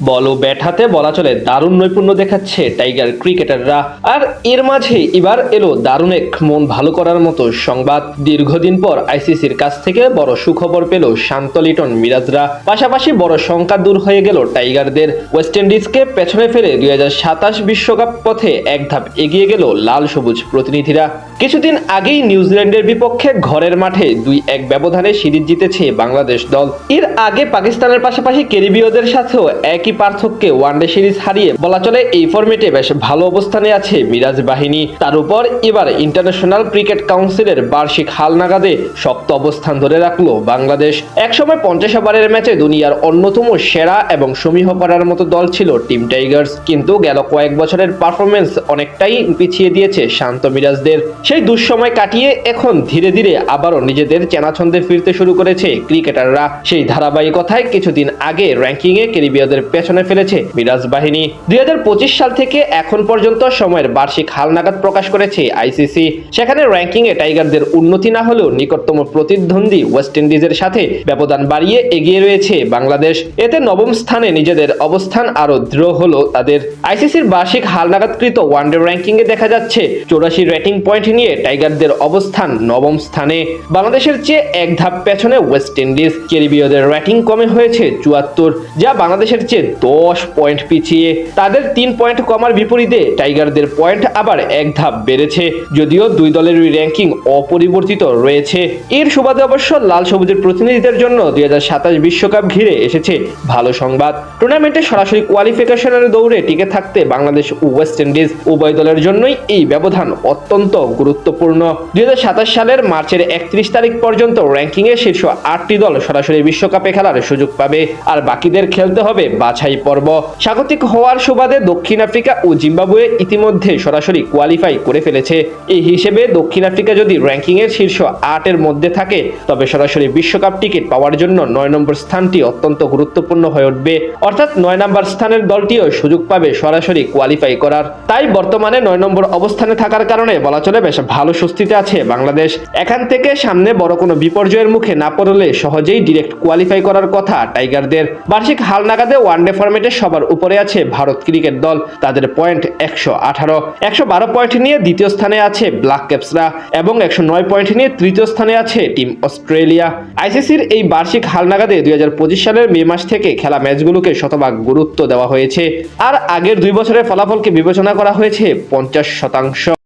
বল ও bat হাতে বলা চলে দারুণ নৈপুণ্য দেখাচ্ছে টাইগার ক্রিকেটাররা। আর এর মাঝে এবার এলো দারুণ এক মন ভালো করার মতো সংবাদ। দীর্ঘদিন পর আইসিসির কাছ থেকে বড় সুখবর পেল শান্ত লিটন মিরাজরা। পাশাপাশি বড় শঙ্কা দূর হয়ে গেল টাইগারদের। ওয়েস্ট ইন্ডিজকে পেছনে ফেলে 2027 বিশ্বকাপ পথে এক ধাপ এগিয়ে গেল লাল সবুজ প্রতিনিধিরা। কিছুদিন আগেই নিউজিল্যান্ডের বিপক্ষে ঘরের মাঠে 2-1 ব্যবধানে সিরিজ জিতেছে বাংলাদেশ দল। এর আগে পাকিস্তানের পাশাপাশি ক্যারিবীয়দের সাথেও একই পার্থক্যে ওয়ানডে সিরিজ হারিয়ে বলা চলে এই ফরম্যাটে বেশ ভালো অবস্থানে আছে মিরাজ বাহিনী। তার উপর এবার ইন্টারন্যাশনাল ক্রিকেট কাউন্সিলের বার্ষিক হালনাগাদে শক্ত অবস্থান ধরে রাখলো বাংলাদেশ। একসময় 50 ওভারের ম্যাচে দুনিয়ার অন্যতম সেরা এবং সমীহ করার মতো দল ছিল টিম টাইগার্স, কিন্তু গেল কয়েক বছরের পারফরমেন্স অনেকটাই পিছিয়ে দিয়েছে শান্ত মিরাজদের। সেই দুঃসময় কাটিয়ে এখন ধীরে ধীরে আবারও নিজেদের চেনা ছন্দে ফিরতে শুরু করেছে ক্রিকেটাররা। সেই ধারাবাহিকতায় কিছুদিন আগে র্যাঙ্কিংয়ে ক্যারিবীয়দের পেছনে ফেলেছে মিরাজ বাহিনী। 2025 সাল থেকে এখন পর্যন্ত সময়ের বার্ষিক হালনাগাদ প্রকাশ করেছে আইসিসি। সেখানে র্যাঙ্কিংয়ে টাইগারদের উন্নতি না হলেও নিকটতম প্রতিদ্বন্দ্বী ওয়েস্ট ইন্ডিজের সাথে ব্যবধান বাড়িয়ে এগিয়ে রয়েছে বাংলাদেশ। এতে নবম স্থানে নিজেদের অবস্থান আরো দৃঢ় হলো তাদের। আইসিসির বার্ষিক হালনাগাদকৃত ওয়ানডে র্যাঙ্কিংয়ে দেখা যাচ্ছে 84 রেটিং পয়েন্ট নিয়ে টাইগারদের অবস্থান নবম স্থানে। বাংলাদেশের চেয়ে এক ধাপ পেছনে ওয়েস্ট ইন্ডিজ। ক্যারিবীয়দের রেটিং কমে হয়েছে 74, যা বাংলাদেশের চেয়ে 10 পয়েন্ট পিছিয়ে। তাদের 3 পয়েন্ট কমার বিপরীতে টাইগারদের পয়েন্ট আবার এক ধাপ বেড়েছে, যদিও দুই দলেরই র্যাঙ্কিং অপরিবর্তিত রয়েছে। এর সুবাদে অবশ্য লাল সবুজের প্রতিনিধিদের জন্য 2027 বিশ্বকাপ ঘিরে এসেছে ভালো সংবাদ। টুর্নামেন্টে সরাসরি কোয়ালিফিকেশনের দৌড়ে টিকে থাকতে বাংলাদেশ ও ওয়েস্ট ইন্ডিজ উভয় দলের জন্যই এই ব্যবধান অত্যন্ত গুরুত্বপূর্ণ। 2027 সালের মার্চের 31 তারিখ পর্যন্ত র্যাঙ্কিংয়ে শীর্ষ 8টি দল সরাসরি বিশ্বকাপে খেলার সুযোগ পাবে, আর বাকিদের খেলতে হবে বাছাই পর্ব। স্বাগতিক হওয়ার সুবাদে দক্ষিণ আফ্রিকা ও জিম্বাবুয়ে ইতিমধ্যে সরাসরি কোয়ালিফাই করে ফেলেছে। এই হিসেবে দক্ষিণ আফ্রিকা যদি র্যাঙ্কিংয়ের শীর্ষ 8-এর মধ্যে থাকে তবে সরাসরি বিশ্বকাপ টিকিট পাওয়ার জন্য 9 নম্বর স্থানটি অত্যন্ত গুরুত্বপূর্ণ হয়ে উঠবে। অর্থাৎ 9 নম্বর স্থানের দলটিও সুযোগ পাবে সরাসরি কোয়ালিফাই করার। তাই বর্তমানে 9 নম্বর অবস্থানে থাকার কারণে বলা চলে বেশ ভালো স্বস্তিতে আছে বাংলাদেশ। এখান থেকে সামনে বড় কোনো বিপর্যয়ের মুখে না পড়লে সহজেই ডিরেক্ট কোয়ালিফাই করার কথা টাইগারদের। বার্ষিক হালনাগাদে ওয়ানডে ফরম্যাটে সবার উপরে আছে ভারত ক্রিকেট দল। তাদের পয়েন্ট 118। 112 পয়েন্ট নিয়ে দ্বিতীয় স্থানে আছে ব্ল্যাক ক্যাপসরা এবং 109 পয়েন্ট নিয়ে তৃতীয় স্থানে আছে টিম অস্ট্রেলিয়া। আইসিসির এই বার্ষিক হালনাগাদে 2025 সালের মে মাস থেকে খেলা ম্যাচগুলোকে শতভাগ গুরুত্ব দেওয়া হয়েছে, আর আগের 2 বছরের ফলাফলকে বিবেচনা করা হয়েছে 50%।